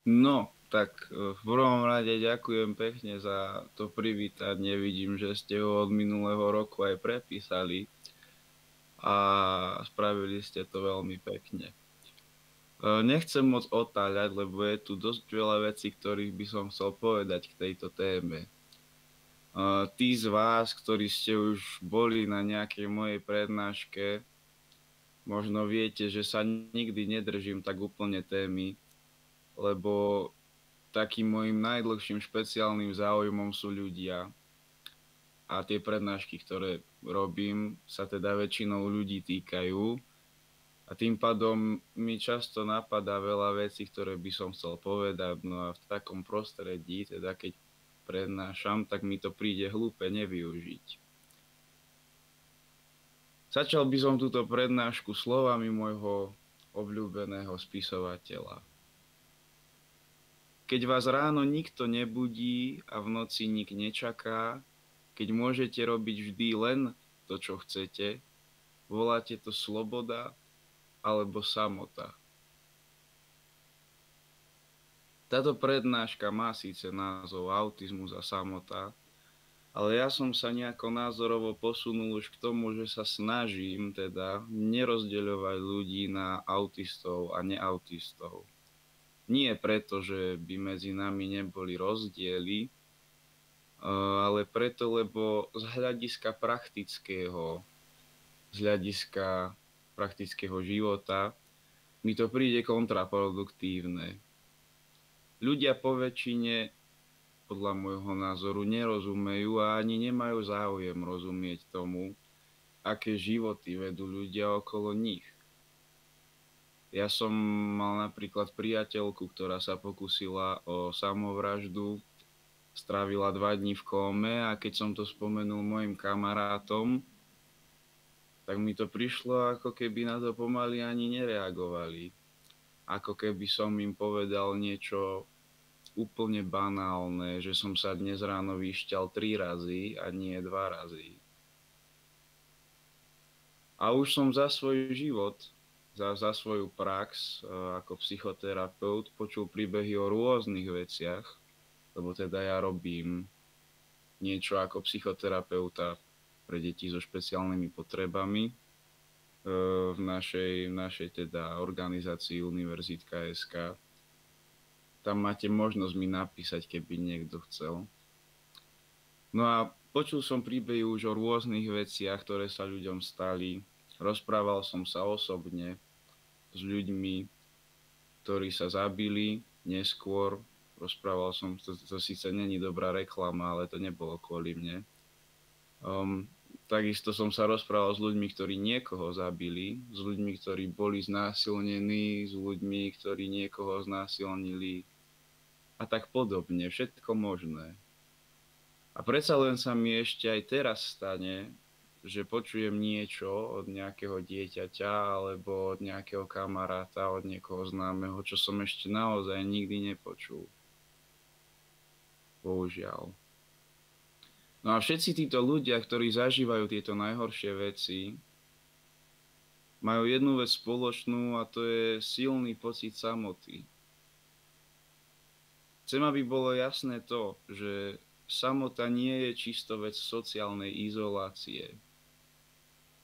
No, tak v prvom rade ďakujem pekne za to privítanie. Vidím, že ste ho od minulého roku aj prepísali a spravili ste to veľmi pekne. Nechcem moc otáľať, lebo je tu dosť veľa vecí, ktorých by som chcel povedať k tejto téme. Tí z vás, ktorí ste už boli na nejakej mojej prednáške, možno viete, že sa nikdy nedržím tak úplne témy, lebo takým môjim najdlhším špeciálnym záujmom sú ľudia. A tie prednášky, ktoré robím, sa teda väčšinou ľudí týkajú. A tým pádom mi často napadá veľa vecí, ktoré by som chcel povedať. No a v takom prostredí, teda keď prednášam, tak mi to príde hlúpe nevyužiť. Začal by som túto prednášku slovami môjho obľúbeného spisovateľa. Keď vás ráno nikto nebudí a v noci nik nečaká, keď môžete robiť vždy len to, čo chcete, voláte to sloboda alebo samota. Táto prednáška má síce názov Autizmus a samota, ale ja som sa nejako názorovo posunul už k tomu, že sa snažím teda nerozdeľovať ľudí na autistov a neautistov. Nie preto, že by medzi nami neboli rozdiely, ale preto, lebo z hľadiska praktického života mi to príde kontraproduktívne. Ľudia poväčšine, podľa môjho názoru, nerozumejú a ani nemajú záujem rozumieť tomu, aké životy vedú ľudia okolo nich. Ja som mal napríklad priateľku, ktorá sa pokusila o samovraždu, strávila 2 dní v kóme a keď som to spomenul mojim kamarátom, tak mi to prišlo, ako keby na to pomaly ani nereagovali. Ako keby som im povedal niečo úplne banálne, že som sa dnes ráno vyšťal 3 razy a nie 2 razy. A už som za svoj život, za svoju prax ako psychoterapeut počul príbehy o rôznych veciach, lebo teda ja robím niečo ako psychoterapeuta pre deti so špeciálnymi potrebami v našej teda organizácii Univerzitka.sk. Tam máte možnosť mi napísať, keby niekto chcel. No a počul som príbehy už o rôznych veciach, ktoré sa ľuďom stali. Rozprával som sa osobne s ľuďmi, ktorí sa zabili neskôr. Rozprával som, to síce není dobrá reklama, ale to nebolo kvôli mne. Takisto som sa rozprával s ľuďmi, ktorí niekoho zabili, s ľuďmi, ktorí boli znásilnení, s ľuďmi, ktorí niekoho znásilnili a tak podobne, všetko možné. A predsa len sa mi ešte aj teraz stane, že počujem niečo od nejakého dieťaťa alebo od nejakého kamaráta, od niekoho známeho, čo som ešte naozaj nikdy nepočul. Bohužiaľ. No a všetci títo ľudia, ktorí zažívajú tieto najhoršie veci, majú jednu vec spoločnú a to je silný pocit samoty. Chcem, aby bolo jasné to, že samota nie je čisto vec sociálnej izolácie.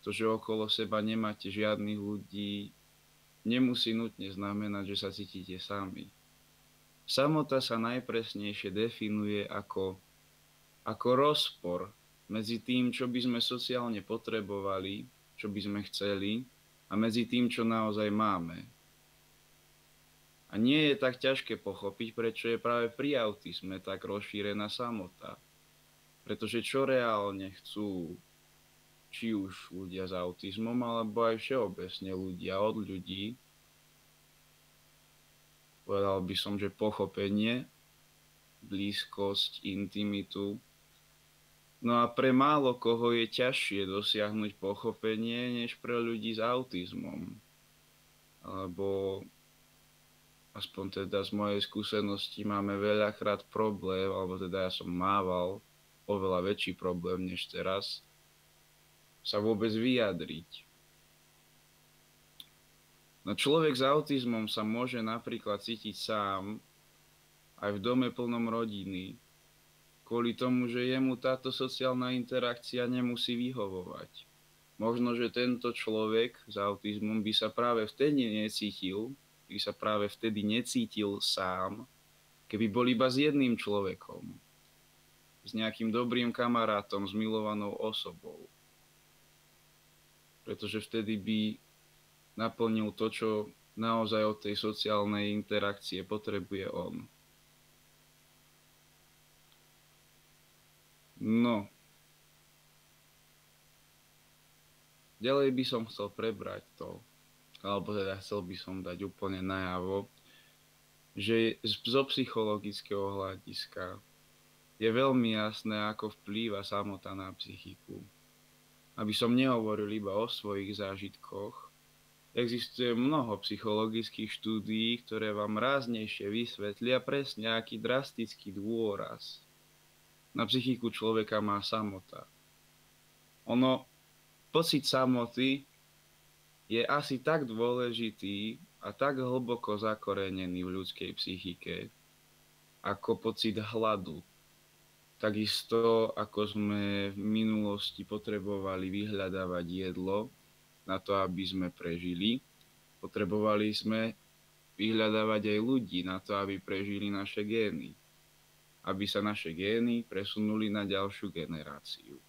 To, že okolo seba nemáte žiadnych ľudí, nemusí nutne znamenať, že sa cítite sami. Samota sa najpresnejšie definuje ako rozpor medzi tým, čo by sme sociálne potrebovali, čo by sme chceli, a medzi tým, čo naozaj máme. A nie je tak ťažké pochopiť, prečo je práve pri autizme tak rozšírená samota. Pretože čo reálne chcú či už ľudia s autizmom, alebo aj všeobecne ľudia od ľudí, povedal by som, že pochopenie, blízkosť, intimitu. No a pre málo koho je ťažšie dosiahnuť pochopenie, než pre ľudí s autizmom. Alebo aspoň teda z mojej skúsenosti máme veľakrát problém, alebo teda ja som mával oveľa väčší problém než teraz, sa vôbec vyjadriť. No človek s autizmom sa môže napríklad cítiť sám aj v dome plnom rodiny, kvôli tomu, že jemu táto sociálna interakcia nemusí vyhovovať. Možno, že tento človek s autizmom by sa práve vtedy necítil sám, keby bol iba s jedným človekom, s nejakým dobrým kamarátom, s milovanou osobou. Pretože vtedy by naplnil to, čo naozaj od tej sociálnej interakcie potrebuje on. No. Ďalej by som chcel prebrať to, alebo teda chcel by som dať úplne najavo, že zo psychologického hľadiska je veľmi jasné, ako vplýva samota na psychiku. Aby som nehovoril iba o svojich zážitkoch, existuje mnoho psychologických štúdií, ktoré vám ráznejšie vysvetlia presne, aký drastický dôraz na psychiku človeka má samota. Pocit samoty je asi tak dôležitý a tak hlboko zakorenený v ľudskej psychike, ako pocit hladu. Takisto, ako sme v minulosti potrebovali vyhľadávať jedlo na to, aby sme prežili, potrebovali sme vyhľadávať aj ľudí na to, aby prežili naše gény. Aby sa naše gény presunuli na ďalšiu generáciu.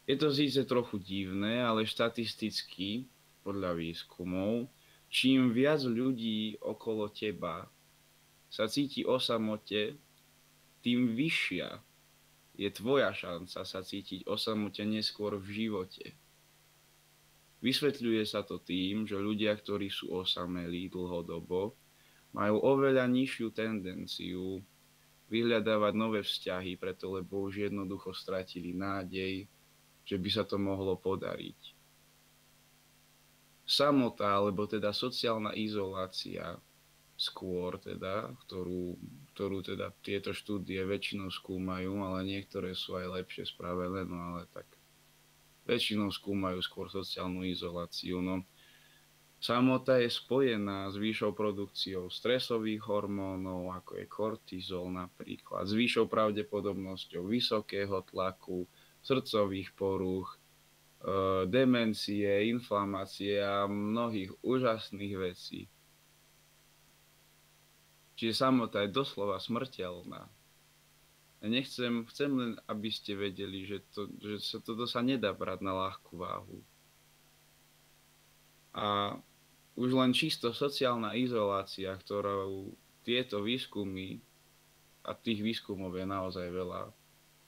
Je to síce trochu divné, ale štatisticky, podľa výskumov, čím viac ľudí okolo teba sa cíti o samote, tým vyššia je tvoja šanca sa cítiť o samote neskôr v živote. Vysvetľuje sa to tým, že ľudia, ktorí sú osamelí dlhodobo, majú oveľa nižšiu tendenciu vyhľadávať nové vzťahy, preto lebo už jednoducho stratili nádej, že by sa to mohlo podariť. Samota, alebo teda sociálna izolácia, skôr teda, ktorú teda tieto štúdie väčšinou skúmajú, ale niektoré sú aj lepšie spravené, no ale tak väčšinou skúmajú skôr sociálnu izoláciu. No. Samota je spojená s vyššou produkciou stresových hormónov, ako je kortizol napríklad, s vyššou pravdepodobnosťou vysokého tlaku, srdcových porúch, demencie, inflamácie a mnohých úžasných vecí. Čiže samota je doslova smrteľná. Chcem len, aby ste vedeli, že toto sa nedá brať na ľahkú váhu. A už len čisto sociálna izolácia, ktorou tieto výskumy, a tých výskumov je naozaj veľa,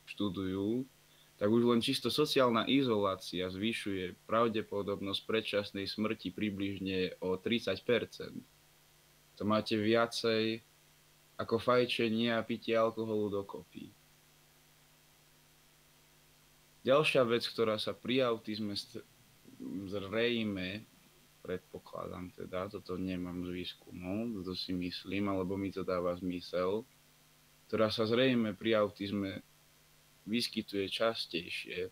študujú, tak už len čisto sociálna izolácia zvyšuje pravdepodobnosť predčasnej smrti približne o 30%. To máte viacej ako fajčenie a pitie alkoholu dokopy. Ďalšia vec, ktorá sa pri autizme zrejme, predpokladám teda, toto nemám z výskumov, toto si myslím, alebo mi to dáva zmysel, ktorá sa zrejme pri autizme vyskytuje častejšie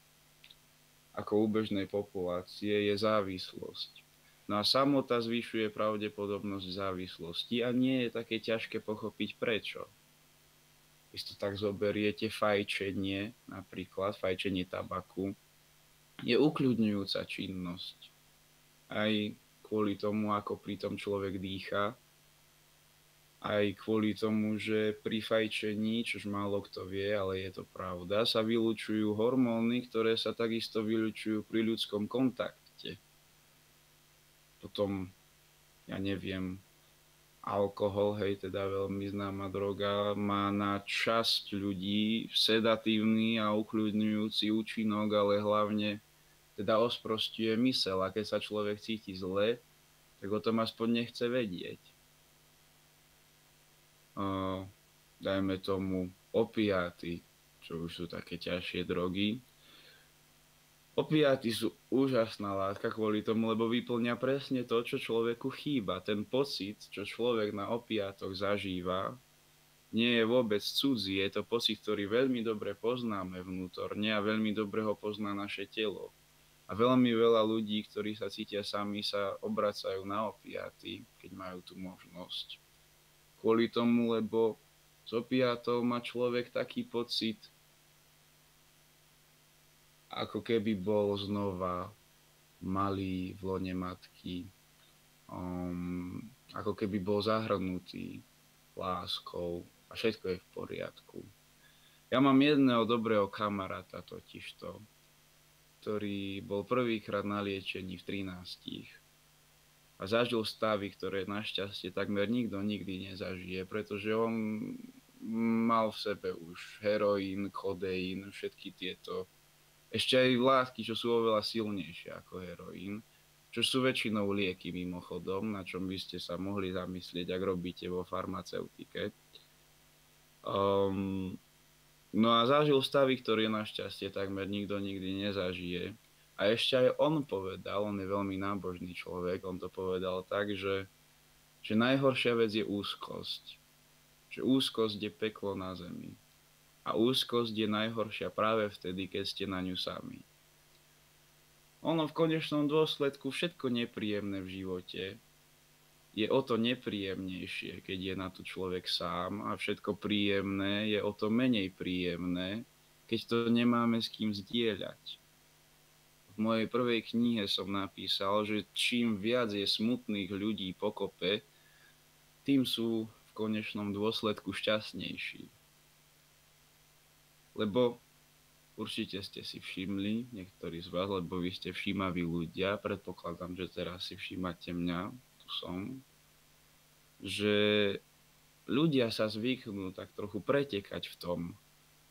ako u bežnej populácie, je závislosť. No a samota zvyšuje pravdepodobnosť závislosti a nie je také ťažké pochopiť prečo. Keď to tak zoberiete, fajčenie, napríklad fajčenie tabaku, je ukľudňujúca činnosť. Aj kvôli tomu, ako pri tom človek dýcha, aj kvôli tomu, že pri fajčení, čož málo kto vie, ale je to pravda, sa vylučujú hormóny, ktoré sa takisto vylučujú pri ľudskom kontakte. Potom, ja neviem, alkohol, teda veľmi známa droga, má na časť ľudí sedatívny a ukľudňujúci účinok, ale hlavne teda osprosťuje myseľ. A keď sa človek cíti zle, tak o tom aspoň nechce vedieť. Dajme tomu opiáty, čo už sú také ťažšie drogy. Opiáty sú úžasná látka kvôli tomu, lebo vyplňa presne to, čo človeku chýba. Ten pocit, čo človek na opiátoch zažíva, nie je vôbec cudzí. Je to pocit, ktorý veľmi dobre poznáme vnútorne a veľmi dobre ho pozná naše telo. A veľmi veľa ľudí, ktorí sa cítia sami, sa obracajú na opiáty, keď majú tú možnosť. Kvôli tomu, lebo z opiátov má človek taký pocit, ako keby bol znova malý v lone matky, ako keby bol zahrnutý láskou a všetko je v poriadku. Ja mám jedného dobrého kamaráta totižto, ktorý bol prvýkrát na liečení v 13 a zažil stavy, ktoré našťastie takmer nikto nikdy nezažije, pretože on mal v sebe už heroín, kodeín, všetky tieto, ešte aj látky, čo sú oveľa silnejšie ako heroín, čo sú väčšinou lieky mimochodom, na čom by ste sa mohli zamyslieť, ak robíte vo farmaceutike. No a zažil stavy, ktoré našťastie takmer nikto nikdy nezažije. A ešte aj on povedal, on je veľmi nábožný človek, on to povedal tak, že najhoršia vec je úzkosť. Že úzkosť je peklo na zemi. A úzkosť je najhoršia práve vtedy, keď ste na ňu sami. Ono v konečnom dôsledku všetko nepríjemné v živote je o to nepríjemnejšie, keď je na to človek sám, a všetko príjemné je o to menej príjemné, keď to nemáme s kým zdieľať. V mojej prvej knihe som napísal, že čím viac je smutných ľudí pokope, tým sú v konečnom dôsledku šťastnejší. Lebo určite ste si všimli, niektorí z vás, lebo vy ste všímaví ľudia, predpokladám, že teraz si všímate mňa, tu som, že ľudia sa zvyknú tak trochu pretekať v tom,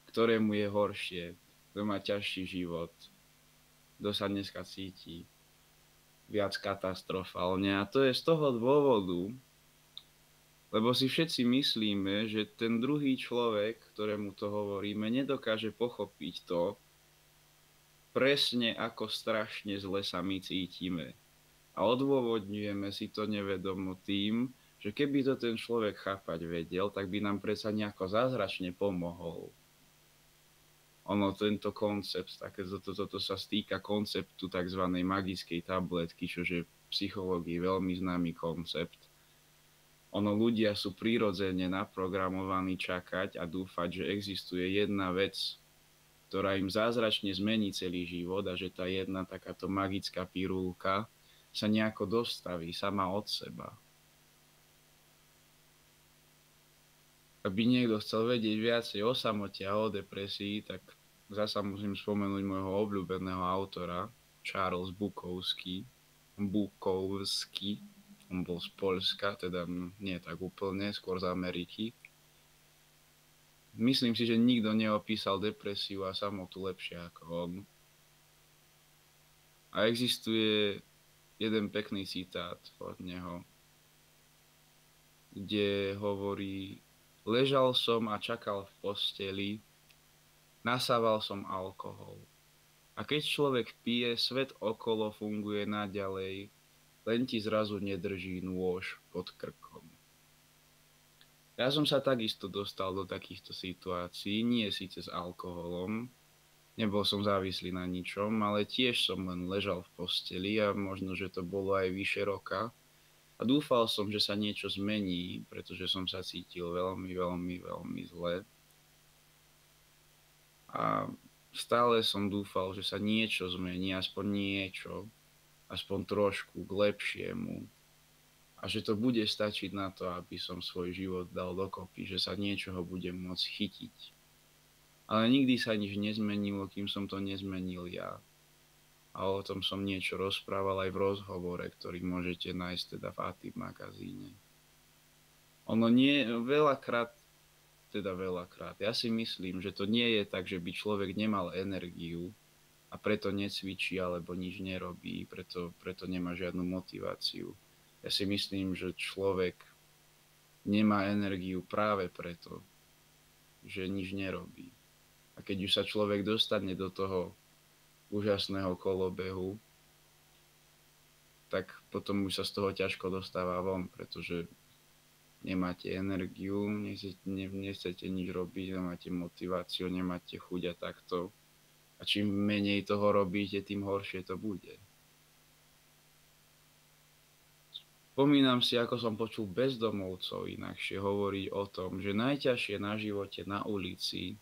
ktorému je horšie, kto má ťažší život, kto sa dneska cíti viac katastrofálne. A to je z toho dôvodu, lebo si všetci myslíme, že ten druhý človek, ktorému to hovoríme, nedokáže pochopiť to, presne ako strašne zle sa my cítime. A odôvodňujeme si to nevedomo tým, že keby to ten človek chápať vedel, tak by nám predsa nejako zázračne pomohol. Ono, tento koncept, toto sa stýka konceptu tzv. Magickej tabletky, čo je v psychológii veľmi známy koncept. Ono, ľudia sú prirodzene naprogramovaní čakať a dúfať, že existuje jedna vec, ktorá im zázračne zmení celý život, a že tá jedna takáto magická pirulka sa nejako dostaví sama od seba. Aby niekto chcel vedieť viacej o samote a o depresii, tak zasa musím spomenúť môjho obľúbeného autora, Charles Bukowski. On bol z Poľska, teda nie tak úplne, skôr z Ameriky. Myslím si, že nikto neopísal depresiu a samotu lepšie ako on. A existuje jeden pekný citát od neho, kde hovorí: ležal som a čakal v posteli, nasával som alkohol. A keď človek pije, svet okolo funguje naďalej, len ti zrazu nedrží nôž pod krkom. Ja som sa takisto dostal do takýchto situácií, nie síce s alkoholom, nebol som závislý na ničom, ale tiež som len ležal v posteli a možno, že to bolo aj vyše roka. A dúfal som, že sa niečo zmení, pretože som sa cítil veľmi, veľmi, veľmi zle. A stále som dúfal, že sa niečo zmení, aspoň niečo, aspoň trošku k lepšiemu. A že to bude stačiť na to, aby som svoj život dal dokopy, že sa niečoho budem môcť chytiť. Ale nikdy sa nič nezmenilo, kým som to nezmenil ja. A o tom som niečo rozprával aj v rozhovore, ktorý môžete nájsť teda v ATIP magazíne. Ono nie, veľakrát, ja si myslím, že to nie je tak, že by človek nemal energiu a preto necvičí alebo nič nerobí, preto nemá žiadnu motiváciu. Ja si myslím, že človek nemá energiu práve preto, že nič nerobí. A keď už sa človek dostane do toho úžasného kolobehu, tak potom už sa z toho ťažko dostáva von, pretože nemáte energiu, nechcete nič robiť, nemáte motiváciu, nemáte chuť a takto. A čím menej toho robíte, tým horšie to bude. Spomínam si, ako som počul bezdomovcov inakšie hovoriť o tom, že najťažšie na živote na ulici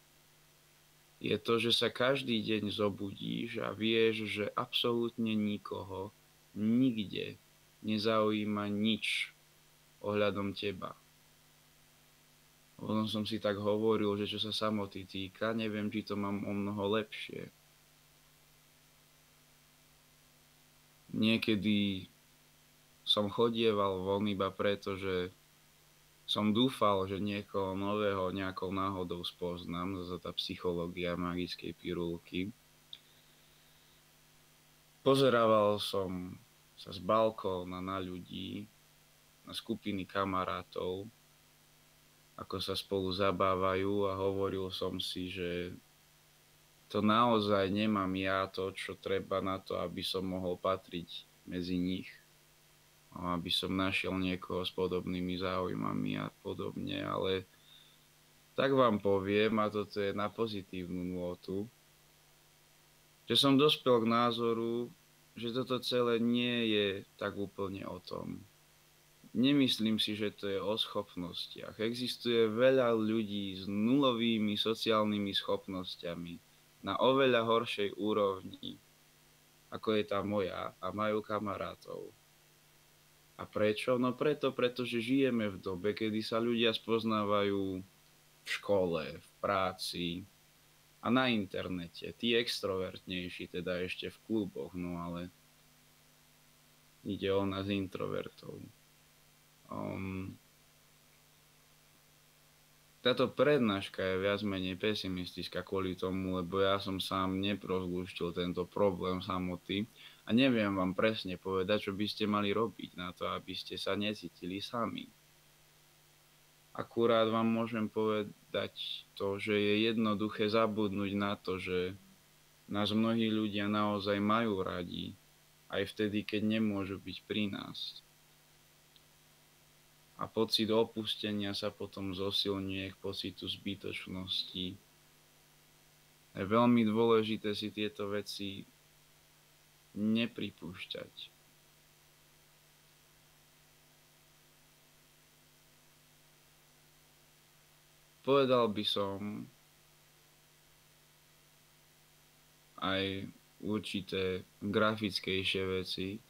je to, že sa každý deň zobudíš a vieš, že absolútne nikoho, nikde nezaujíma nič ohľadom teba. Potom som si tak hovoril, že čo sa samoty týka, neviem, či to mám o mnoho lepšie. Niekedy som chodieval von iba preto, že som dúfal, že niekoho nového nejakou náhodou spoznám, zase tá psychológia magickej pirulky. Pozerával som sa z balkóna na ľudí, na skupiny kamarátov, ako sa spolu zabávajú a hovoril som si, že to naozaj nemám ja to, čo treba na to, aby som mohol patriť medzi nich. Aby som našiel niekoho s podobnými záujmami a podobne, ale tak vám poviem, a toto je na pozitívnu nôtu, že som dospel k názoru, že toto celé nie je tak úplne o tom. Nemyslím si, že to je o schopnostiach. Existuje veľa ľudí s nulovými sociálnymi schopnosťami na oveľa horšej úrovni, ako je tá moja, a majú kamarátov. A prečo? No pretože žijeme v dobe, kedy sa ľudia spoznávajú v škole, v práci a na internete. Tí extrovertnejší teda ešte v kluboch, no ale ide o nás introvertov. Táto prednáška je viac menej pesimistická kvôli tomu, lebo ja som sám neprozlúštil tento problém samoty a neviem vám presne povedať, čo by ste mali robiť na to, aby ste sa necítili sami. Akurát vám môžem povedať to, že je jednoduché zabudnúť na to, že nás mnohí ľudia naozaj majú radi, aj vtedy, keď nemôžu byť pri nás. A pocit opustenia sa potom zosilňuje k pocitu zbytočnosti. Je veľmi dôležité si tieto veci nepripúšťať. Povedal by som aj určité grafickejšie veci,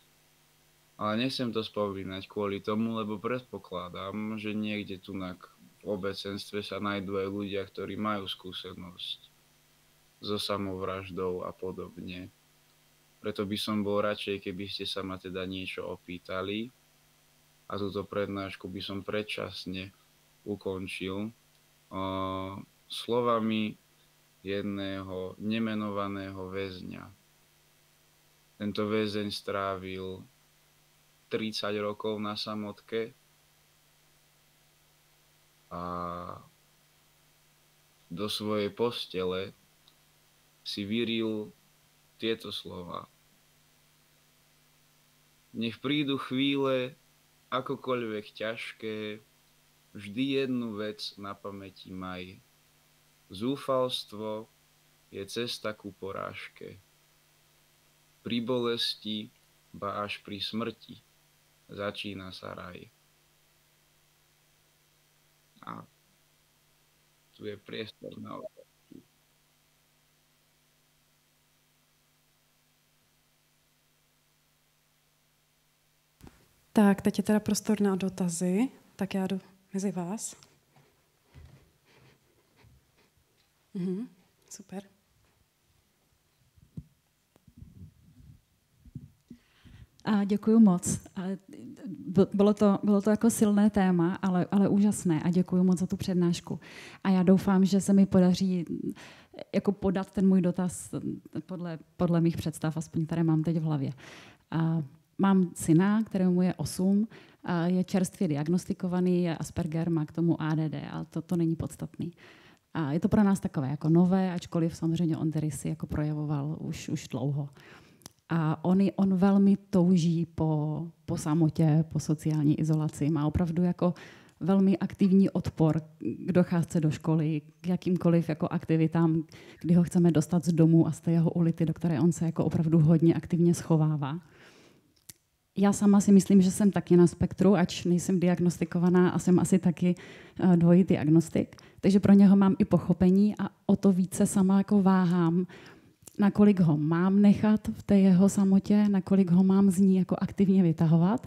ale nechcem to spomínať kvôli tomu, lebo predpokladám, že niekde tunak v obecenstve sa nájdú aj ľudia, ktorí majú skúsenosť so samovraždou a podobne. Preto by som bol radšej, keby ste sa ma teda niečo opýtali a túto prednášku by som predčasne ukončil slovami jedného nemenovaného väzňa. Tento väzeň strávil 30 rokov na samotke a do svojej postele si vyril tieto slova. Nech prídu chvíle akokoľvek ťažké, vždy jednu vec na pamäti maj. Zúfalstvo je cesta ku porážke. Pri bolesti, ba až pri smrti začína sa raj. A tu je priestor na otázky. Tak, teď je teda prostor na dotazy, tak já jdu mezi vás. Super. A děkuju moc. Bylo to jako silné téma, ale úžasné a děkuju moc za tu přednášku. A já doufám, že se mi podaří jako podat ten můj dotaz podle mých představ, aspoň tady mám teď v hlavě. A mám syna, kterému je 8, a je čerstvě diagnostikovaný, je Asperger, má k tomu ADD, ale to není podstatný. A je to pro nás takové jako nové, ačkoliv samozřejmě on ty rysy jako projevoval už dlouho. A on velmi touží po samotě, po sociální izolaci. Má opravdu jako velmi aktivní odpor k docházce do školy, k jakýmkoliv jako aktivitám, kdy ho chceme dostat z domu a z té jeho ulity, do které on se jako opravdu hodně aktivně schovává. Já sama si myslím, že jsem taky na spektru, ač nejsem diagnostikovaná a jsem asi taky dvojitý agnostik. Takže pro něho mám i pochopení a o to více sama jako váhám, nakolik ho mám nechat v té jeho samotě, nakolik ho mám z ní jako aktivně vytahovat.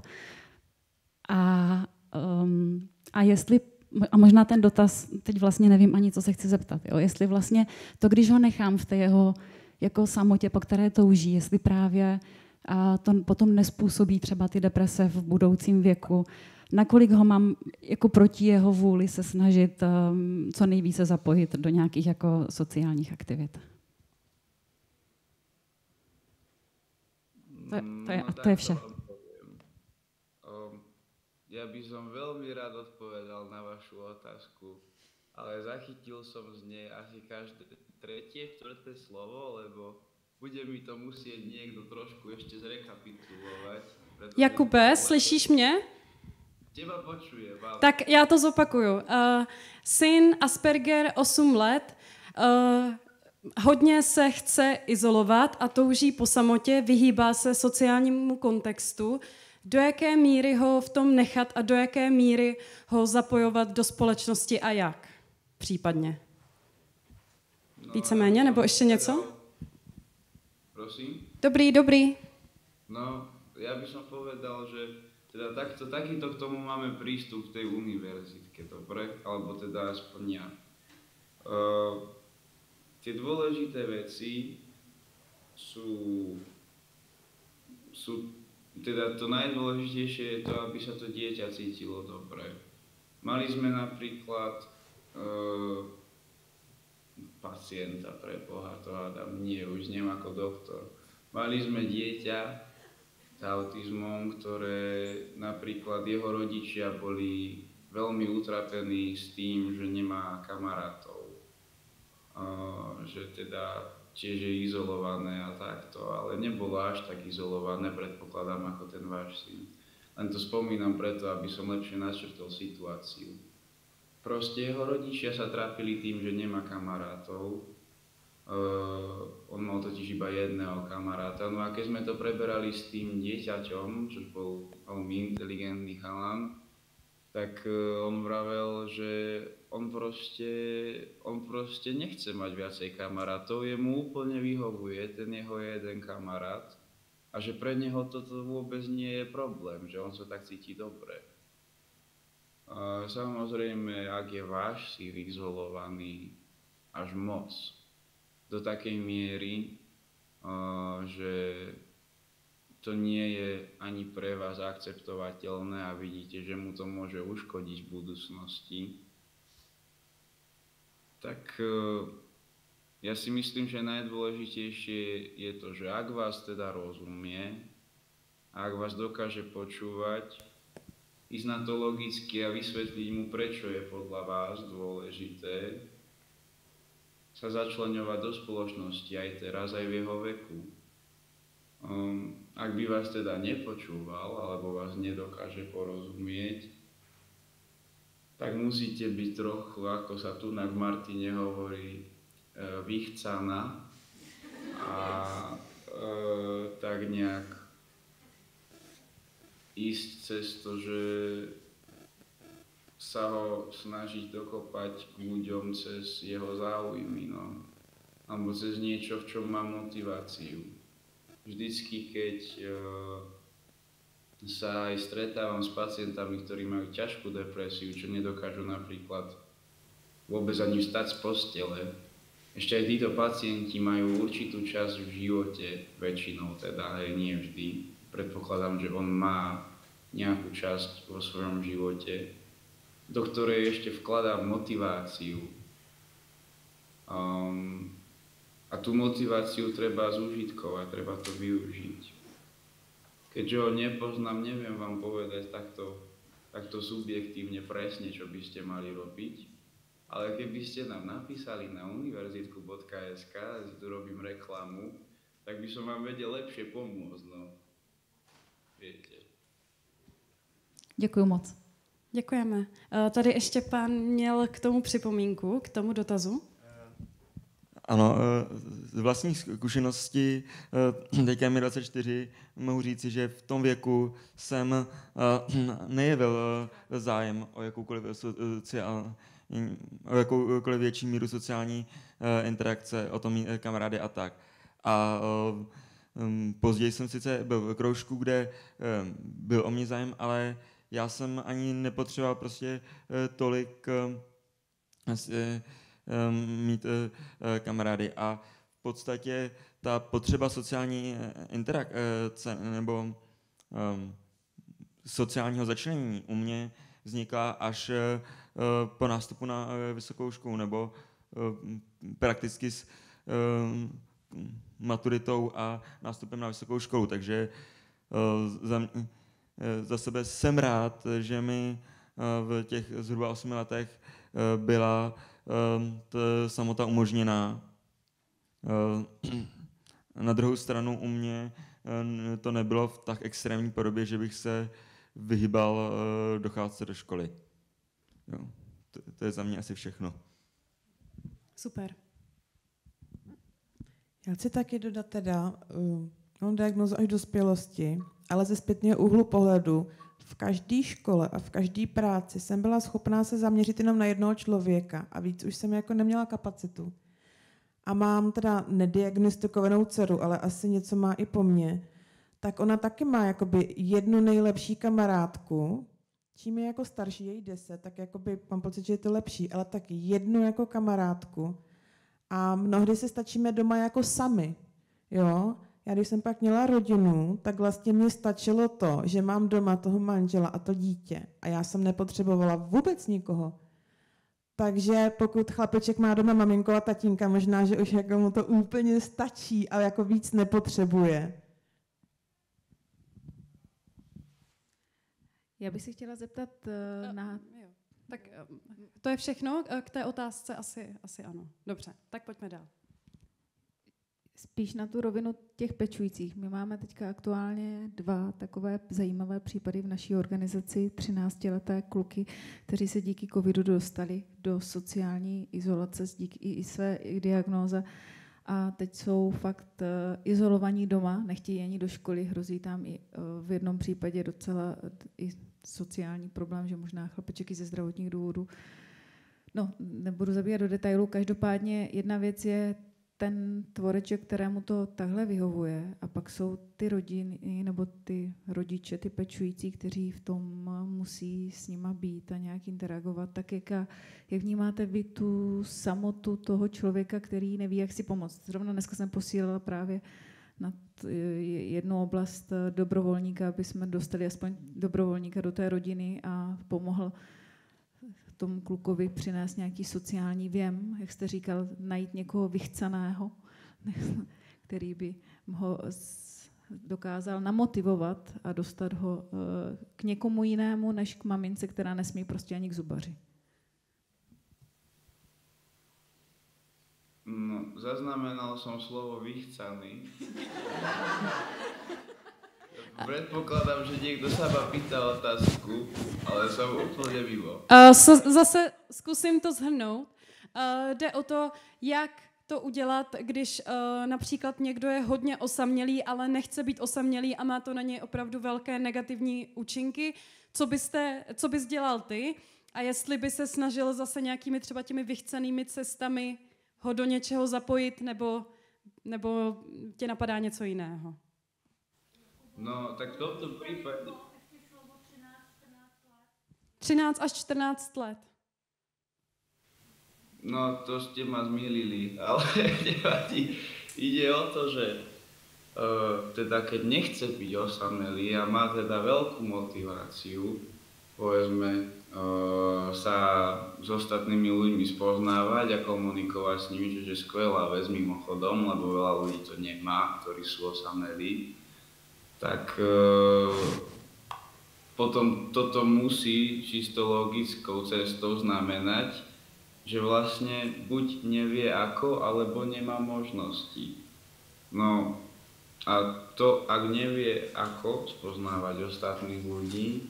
A jestli, a možná ten dotaz, teď vlastně nevím ani, co se chci zeptat, jo? Jestli vlastně to, když ho nechám v té jeho jako samotě, po které touží, jestli právě a to potom nespůsobí třeba ty deprese v budoucím věku, nakolik ho mám jako proti jeho vůli se snažit co nejvíce zapojit do nějakých jako sociálních aktivit. To je vše. Ja by som veľmi rád odpovedal na vašu otázku, ale zachytil som z nej asi každé tretie, štvrté slovo, lebo bude mi to musieť niekto trošku ešte zrekapitulovať. Jakube, slyšíš mě? Teba počujem, ale... Tak já to zopakuju. Syn Asperger 8 let, hodně se chce izolovat a touží po samotě, vyhýbá se sociálnímu kontextu. Do jaké míry ho v tom nechat a do jaké míry ho zapojovat do společnosti a jak případně? Víceméně, nebo ještě něco? Prosím? Dobrý. No, ja by som povedal, že teda takýto k tomu máme prístup v tej univerzitke, dobre? Alebo teda aspoň ja. Tie dôležité veci sú teda to najdôležitejšie je to, aby sa to dieťa cítilo dobre. Mali sme napríklad pacienta, pre Boha, to hádam, nie, už nem ako doktor. Mali sme dieťa s autizmom, ktoré napríklad jeho rodičia boli veľmi utrapení s tým, že nemá kamarátov. Že teda tiež je izolované a takto, ale nebolo až tak izolované, predpokladám, ako ten váš syn. Len to spomínam preto, aby som lepšie načrtol situáciu. Proste jeho rodičia sa trápili tým, že nemá kamarátov. On mal totiž iba jedného kamaráta. No a keď sme to preberali s tým dieťaťom, čo bol veľmi inteligentný chalan, tak on vravel, že on proste nechce mať viacej kamarátov, jemu úplne vyhovuje ten jeho jeden kamarát a že pre neho toto vôbec nie je problém, že on sa tak cíti dobre. Samozrejme, ak je váš syn izolovaný až moc, do takej miery, že to nie je ani pre vás akceptovateľné a vidíte, že mu to môže uškodiť v budúcnosti, tak ja si myslím, že najdôležitejšie je to, že ak vás teda rozumie, ak vás dokáže počúvať, ísť na to logicky a vysvetliť mu, prečo je podľa vás dôležité sa začleňovať do spoločnosti aj teraz, aj v jeho veku. Ak by vás teda nepočúval alebo vás nedokáže porozumieť, tak musíte byť trochu, ako sa tu v Martine hovorí, vychcaná a tak nejak ísť cez to, že sa ho snažiť dokopať k ľuďom cez jeho záujmy, no. Alebo cez niečo, v čom má motiváciu. Vždycky, keď sa aj stretávam s pacientami, ktorí majú ťažkú depresiu, čo nedokážu napríklad vôbec ani vstať z postele, ešte aj títo pacienti majú určitú časť v živote, väčšinou teda, aj nie vždy. Predpokladám, že on má nejakú časť vo svojom živote, do ktorej ešte vkladá motiváciu. A tú motiváciu treba zúžitkovať, treba to využiť. Keďže ho nepoznám, neviem vám povedať takto subjektívne presne, čo by ste mali robiť, ale keby ste nám napísali na univerzitku.sk, tu robím reklamu, tak by som vám vedel lepšie pomôcť, no. Viete. Děkuju moc. Děkujeme. Tady ještě pán měl k tomu připomínku, k tomu dotazu. Ano, z vlastní zkušenosti, teďka mi 24, mohu říci, že v tom věku jsem nejevil zájem o jakoukoliv větší míru sociální interakce, o tom mít kamarády a tak. A později jsem sice byl v kroužku, kde byl o mě zájem, ale já jsem ani nepotřeboval prostě tolik mít kamarády a v podstatě ta potřeba sociální interakce nebo sociálního začlenění u mě vznikla až po nástupu na vysokou školu nebo prakticky s maturitou a nástupem na vysokou školu, takže za sebe jsem rád, že mi v těch zhruba 8 letech byla samota umožněná. Na druhou stranu u mě to nebylo v tak extrémní podobě, že bych se vyhýbal docházce do školy. Jo, to je za mě asi všechno. Super. Já chci taky dodat teda, mám diagnózu až dospělosti, ale ze zpětného úhlu pohledu v každé škole a v každé práci jsem byla schopná se zaměřit jenom na jednoho člověka a víc už jsem jako neměla kapacitu. A mám teda nediagnostikovanou dceru, ale asi něco má i po mně, tak ona taky má jakoby jednu nejlepší kamarádku, čím je jako starší, je jí 10, tak jakoby mám pocit, že je to lepší, ale tak jednu jako kamarádku. A mnohdy se stačíme doma jako sami, jo. Já když jsem pak měla rodinu, tak vlastně mě stačilo to, že mám doma toho manžela a to dítě. A já jsem nepotřebovala vůbec nikoho. Takže pokud chlapeček má doma maminku a tatínka, možná, že už jako mu to úplně stačí, ale jako víc nepotřebuje. Já bych si chtěla zeptat na... Tak to je všechno k té otázce? Asi ano. Dobře, tak pojďme dál. Spíš na tu rovinu těch pečujících. My máme teďka aktuálně 2 takové zajímavé případy v naší organizaci, 13leté kluky, kteří se díky covidu dostali do sociální izolace díky i své diagnóze a teď jsou fakt izolovaní doma, nechtějí ani do školy, hrozí tam i v jednom případě docela i sociální problém, že možná chlapeček i ze zdravotních důvodů. No, nebudu zabíhat do detailu, každopádně jedna věc je ten tvoreček, kterému to takhle vyhovuje a pak jsou ty rodiny nebo ty rodiče, ty pečující, kteří v tom musí s nima být a nějak interagovat. Tak jak vnímáte vy tu samotu toho člověka, který neví, jak si pomoct? Zrovna dneska jsem posílala právě na jednu oblast dobrovolníka, aby jsme dostali aspoň dobrovolníka do té rodiny a pomohl tomu klukovi přinést nějaký sociální věm, jak jste říkal, najít někoho vychcaného, který by ho dokázal namotivovat a dostat ho k někomu jinému, než k mamince, která nesmí prostě ani k zubaři. No, zaznamenal som slovo vychcaný. Predpokladám, že niekto sa ma pýta otázku, ale som úplne mimo. Zase zkusím to shrnout. Jde o to, jak to udělat, když například někdo je hodně osamělý, ale nechce být osamělý a má to na něj opravdu velké negativní účinky. Co bys dělal ty? A jestli by se snažil zase nějakými třeba těmi vychcenými cestami ho do něčeho zapojit, nebo tě napadá něco jiného? No, tak v tomto prípade... 13 až 14 let. No, to ste ma zmýlili, ale nevadí. Ide o to, že teda keď nechce byť osamelý a má teda veľkú motiváciu, povedzme, sa s ostatnými ľuďmi spoznávať a komunikovať s nimi, čo je skvelá vec mimochodom, lebo veľa ľudí to nemá, ktorí sú osamelí, tak potom toto musí čisto logickou cestou znamenať, že vlastne buď nevie ako, alebo nemá možnosti. No a to, ak nevie ako spoznávať ostatných ľudí,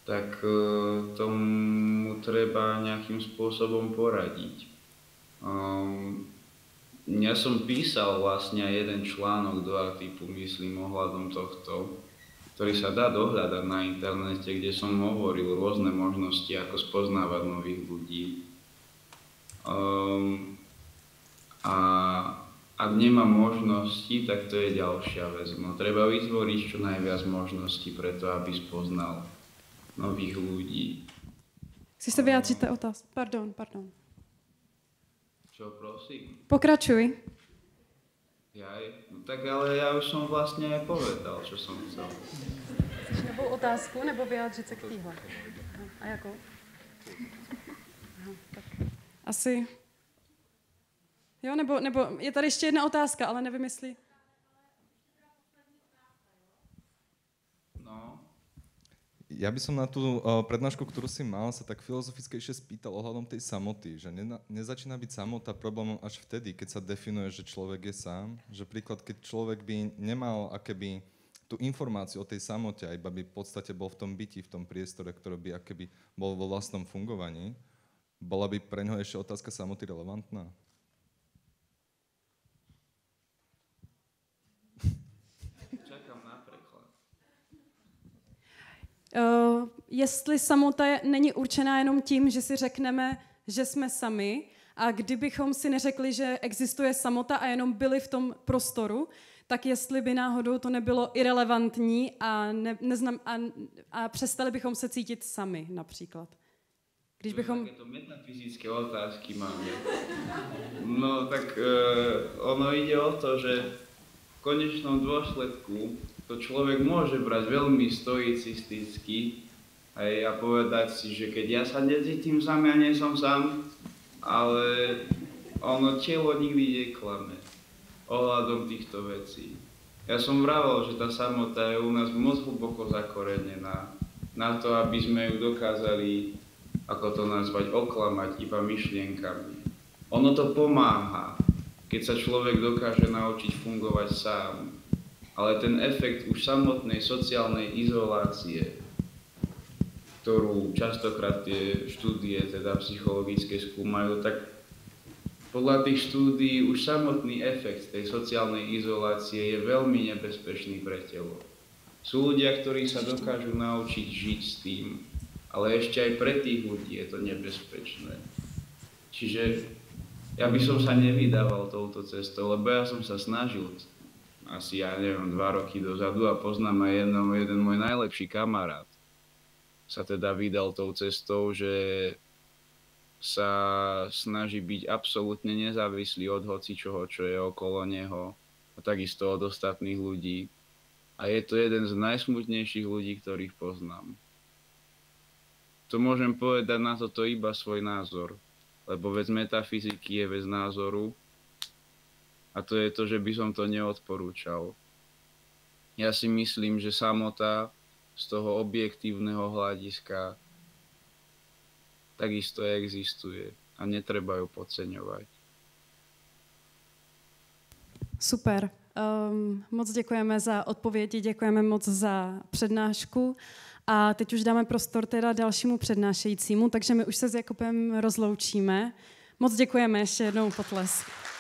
tak tomu treba nejakým spôsobom poradiť. ja som písal vlastne aj jeden článok do Atypu, myslím, ohľadom tohto, ktorý sa dá dohľadať na internete, kde som hovoril rôzne možnosti, ako spoznávať nových ľudí. A ak nemá možnosti, tak to je ďalšia vec. No, treba vytvoriť čo najviac možností preto, aby spoznal nových ľudí. Chci se vyjádřit té otázce. Pardon. Čo, prosím? Pokračuj. No tak ale ja už som vlastne aj povedal, čo som chcel. Nebo otázku, nebo vyjádřit se k týhle. A jakou? Tak. Asi... Jo, nebo je tady ještě jedna otázka, ale nevím, jestli... No. Ja by som na tú prednášku, ktorú si mal, sa tak filozofickejšie spýtal ohľadom tej samoty, že nezačína byť samota problémom až vtedy, keď sa definuje, že človek je sám. Že príklad, keď človek by nemal akéby tú informáciu o tej samote, iba by v podstate bol v tom byti, v tom priestore, ktorý by akéby bol vo vlastnom fungovaní, bola by pre ňoho ešte otázka samoty relevantná? Jestli samota není určená jenom tím, že si řekneme, že jsme sami, a kdybychom si neřekli, že existuje samota a jenom byli v tom prostoru, tak jestli by náhodou to nebylo irelevantní a přestali bychom se cítit sami například. Když bychom... Takéto metafyzické otázky máme. No tak ono ide o to, že v konečnom dôsledku to človek môže brať veľmi stoicisticky a povedať si, že keď ja sa necítim sám, ja nie som sám, ale ono telo nikdy neklame ohľadom týchto vecí. Ja som vravel, že tá samota je u nás moc hlboko zakorenená na to, aby sme ju dokázali, ako to nazvať, oklamať iba myšlienkami. Ono to pomáha, keď sa človek dokáže naučiť fungovať sám. Ale ten efekt už samotnej sociálnej izolácie, ktorú častokrát tie štúdie, teda psychologické, skúmajú, tak podľa tých štúdií už samotný efekt tej sociálnej izolácie je veľmi nebezpečný pre telo. Sú ľudia, ktorí sa dokážu naučiť žiť s tým, ale ešte aj pre tých ľudí je to nebezpečné. Čiže ja by som sa nevydával touto cestou, lebo ja som sa snažil asi, 2 roky dozadu a poznám aj jeden môj najlepší kamarát. Sa teda vydal tou cestou, že sa snaží byť absolútne nezávislý od hocičoho, čo je okolo neho a takisto od ostatných ľudí. A je to jeden z najsmutnejších ľudí, ktorých poznám. To môžem povedať na toto iba svoj názor, lebo vec metafyziky je vec názoru. A to je to, že by som to neodporúčal. Ja si myslím, že samota z toho objektívneho hľadiska takisto existuje a netreba ju podceňovať. Super. Moc děkujeme za odpovědi, děkujeme moc za přednášku. A teď už dáme prostor teda dalšímu přednášejícímu, takže my už se s Jakubem rozloučíme. Moc děkujeme, ještě jednou potlesk.